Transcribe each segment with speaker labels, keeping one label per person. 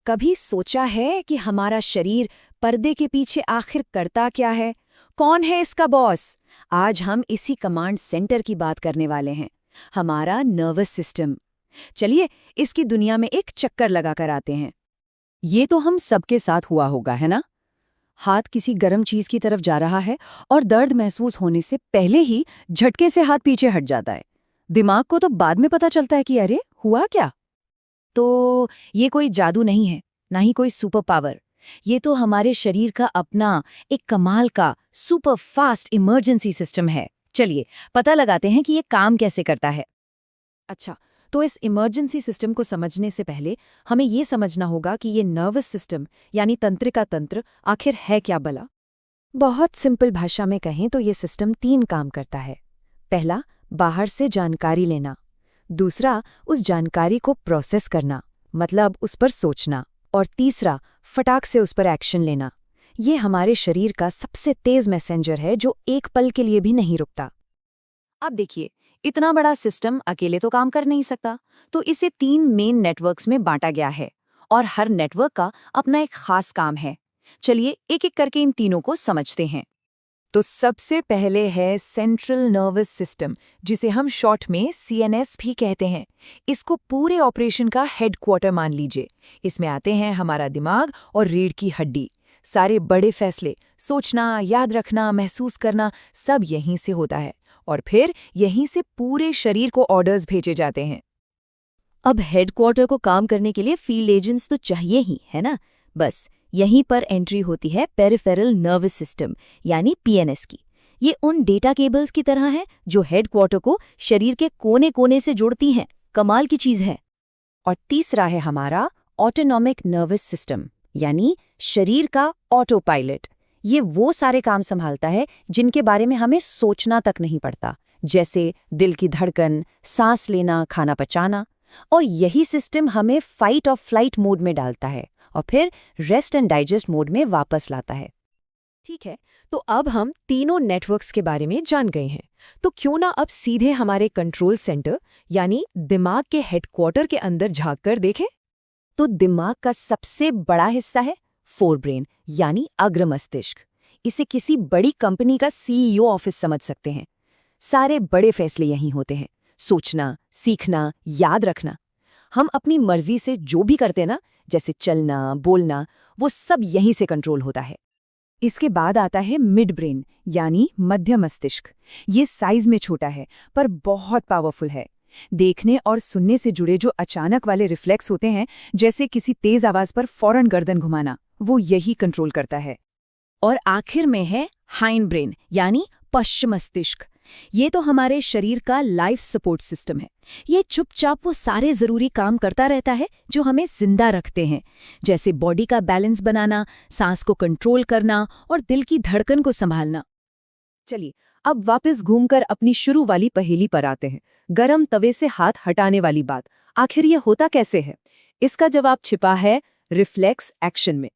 Speaker 1: कभी सोचा है कि हमारा शरीर पर्दे के पीछे आखिर करता क्या है? कौन है इसका बॉस? आज हम इसी कमांड सेंटर की बात करने वाले हैं, हमारा नर्वस सिस्टम। चलिए इसकी दुनिया में एक चक्कर लगाकर आते हैं। ये तो हम सबके साथ हुआ होगा, है ना? हाथ किसी गर्म चीज की तरफ जा रहा है और दर्द महसूस होने से पहले ही झटके से हाथ पीछे हट जाता है। दिमाग को तो बाद में पता चलता है कि अरे हुआ क्या। तो ये कोई जादू नहीं है, ना ही कोई सुपर पावर। ये तो हमारे शरीर का अपना एक कमाल का सुपर फास्ट इमरजेंसी सिस्टम है। चलिए पता लगाते हैं कि ये काम कैसे करता है। अच्छा, तो इस इमरजेंसी सिस्टम को समझने से पहले हमें ये समझना होगा कि ये नर्वस सिस्टम यानी तंत्रिका तंत्र आखिर है क्या भला। बहुत सिंपल भाषा में कहें तो ये सिस्टम 3 काम करता है। पहला, बाहर से जानकारी लेना। दूसरा, उस जानकारी को प्रोसेस करना, मतलब उस पर सोचना। और तीसरा, फटाक से उस पर एक्शन लेना। ये हमारे शरीर का सबसे तेज मैसेंजर है जो एक पल के लिए भी नहीं रुकता। अब देखिए, इतना बड़ा सिस्टम अकेले तो काम कर नहीं सकता, तो इसे 3 मेन नेटवर्क्स में बांटा गया है और हर नेटवर्क का अपना एक खास काम है। चलिए एक एक करके इन तीनों को समझते हैं। तो सबसे पहले है सेंट्रल नर्वस सिस्टम, जिसे हम शॉर्ट में सीएनएस भी कहते हैं। इसको पूरे ऑपरेशन का हेडक्वार्टर मान लीजिए। इसमें आते हैं हमारा दिमाग और रीढ़ की हड्डी। सारे बड़े फैसले, सोचना, याद रखना, महसूस करना, सब यहीं से होता है और फिर यहीं से पूरे शरीर को ऑर्डर्स भेजे जाते हैं।
Speaker 2: अब हेडक्वार्टर को काम करने के लिए फील्ड एजेंट्स तो चाहिए ही, है ना? बस यहीं पर एंट्री होती है पेरिफेरल नर्वस सिस्टम यानी पीएनएस की। ये उन डेटा केबल्स की तरह है जो हेडक्वार्टर को शरीर के कोने कोने से जोड़ती हैं। कमाल की चीज है।
Speaker 1: और तीसरा है हमारा ऑटोनॉमिक नर्वस सिस्टम यानी शरीर का ऑटो पायलट। ये वो सारे काम संभालता है जिनके बारे में हमें सोचना तक नहीं पड़ता, जैसे दिल की धड़कन, सांस लेना, खाना पचाना। और यही सिस्टम हमें फाइट और फ्लाइट मोड में डालता है और फिर रेस्ट एंड डाइजेस्ट मोड में वापस लाता है। ठीक है, तो अब हम तीनों नेटवर्क्स के बारे में जान गए हैं, तो क्यों ना अब सीधे हमारे कंट्रोल सेंटर यानी दिमाग के हेडक्वार्टर के अंदर झांक कर देखें। तो दिमाग का सबसे बड़ा हिस्सा है फोरब्रेन यानी अग्र मस्तिष्क। इसे किसी बड़ी कंपनी का सीईओ ऑफिस समझ सकते हैं। सारे बड़े फैसले यहीं होते हैं, सोचना, सीखना, याद रखना। हम अपनी मर्जी से जो भी करते ना, जैसे चलना, बोलना, वो सब यहीं से कंट्रोल होता है। इसके बाद आता है मिड ब्रेन यानी मध्य मस्तिष्क। ये साइज में छोटा है पर बहुत पावरफुल है। देखने और सुनने से जुड़े जो अचानक वाले रिफ्लेक्स होते हैं, जैसे किसी तेज आवाज पर फौरन गर्दन घुमाना, वो यही कंट्रोल करता है। और आखिर में है हाइंड ब्रेन यानी पश्च मस्तिष्क। ये तो हमारे शरीर का लाइफ सपोर्ट सिस्टम है। ये चुपचाप वो सारे जरूरी काम करता रहता है जो हमें जिंदा रखते हैं, जैसे बॉडी का बैलेंस बनाना, सांस को कंट्रोल करना और दिल की धड़कन को संभालना। चलिए अब वापस घूमकर अपनी शुरू वाली पहेली पर आते हैं, गरम तवे से हाथ हटाने वाली बात। आखिर ये होता कैसे है? इसका जवाब छिपा है रिफ्लेक्स एक्शन में।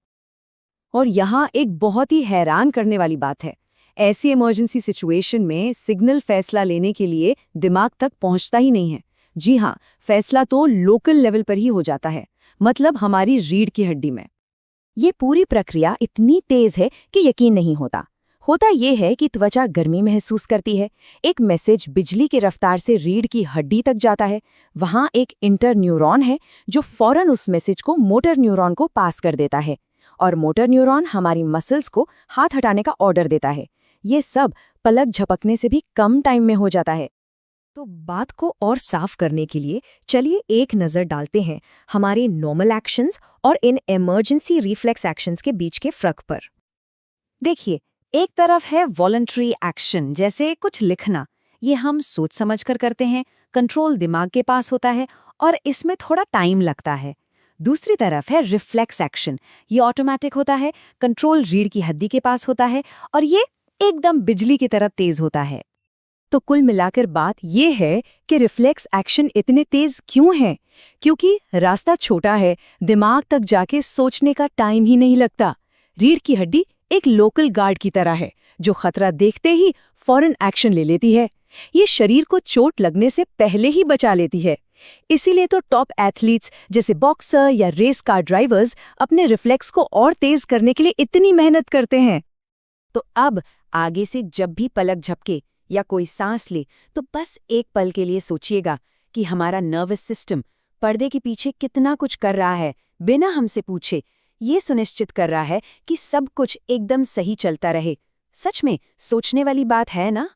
Speaker 1: और यहाँ एक बहुत ही हैरान करने वाली बात है। ऐसी इमरजेंसी सिचुएशन में सिग्नल फैसला लेने के लिए दिमाग तक पहुंचता ही नहीं है। जी हाँ, फैसला तो लोकल लेवल पर ही हो जाता है, मतलब हमारी रीढ़ की हड्डी में। ये पूरी प्रक्रिया इतनी तेज है कि यकीन नहीं होता। होता ये है कि त्वचा गर्मी महसूस करती है, एक मैसेज बिजली की रफ्तार से रीढ़ की हड्डी तक जाता है। वहाँ एक इंटर न्यूरॉन है जो फौरन उस मैसेज को मोटर न्यूरॉन को पास कर देता है और मोटर न्यूरॉन हमारी मसल्स को हाथ हटाने का ऑर्डर देता है। ये सब पलक झपकने से भी कम टाइम में हो जाता है। तो बात को और साफ करने के लिए चलिए एक नज़र डालते हैं हमारे नॉर्मल एक्शंस और इन इमरजेंसी रिफ्लेक्स एक्शंस के बीच के फर्क पर। देखिए, एक तरफ है वॉलंटरी एक्शन, जैसे कुछ लिखना। ये हम सोच समझ कर करते हैं, कंट्रोल दिमाग के पास होता है और इसमें थोड़ा टाइम लगता है। दूसरी तरफ है रिफ्लेक्स एक्शन। ये ऑटोमेटिक होता है, कंट्रोल रीढ़ की हड्डी के पास होता है और ये एकदम बिजली की तरह तेज होता है। तो कुल मिलाकर बात ये है कि रिफ्लेक्स एक्शन इतने तेज क्यों हैं? क्योंकि रास्ता छोटा है, दिमाग तक जाके सोचने का टाइम ही नहीं लगता। रीढ़ की हड्डी एक लोकल गार्ड की तरह है जो खतरा देखते ही फौरन एक्शन ले लेती है। ये शरीर को चोट लगने से पहले ही बचा लेती है।
Speaker 2: इसीलिए तो टॉप एथलीट्स जैसे बॉक्सर या रेस कार ड्राइवर्स अपने रिफ्लेक्स को और तेज करने के लिए इतनी मेहनत करते हैं।
Speaker 1: तो अब आगे से जब भी पलक झपके या कोई सांस ले तो बस एक पल के लिए सोचिएगा कि हमारा नर्वस सिस्टम पर्दे के पीछे कितना कुछ कर रहा है, बिना हमसे पूछे। ये सुनिश्चित कर रहा है कि सब कुछ एकदम सही चलता रहे। सच में सोचने वाली बात है ना।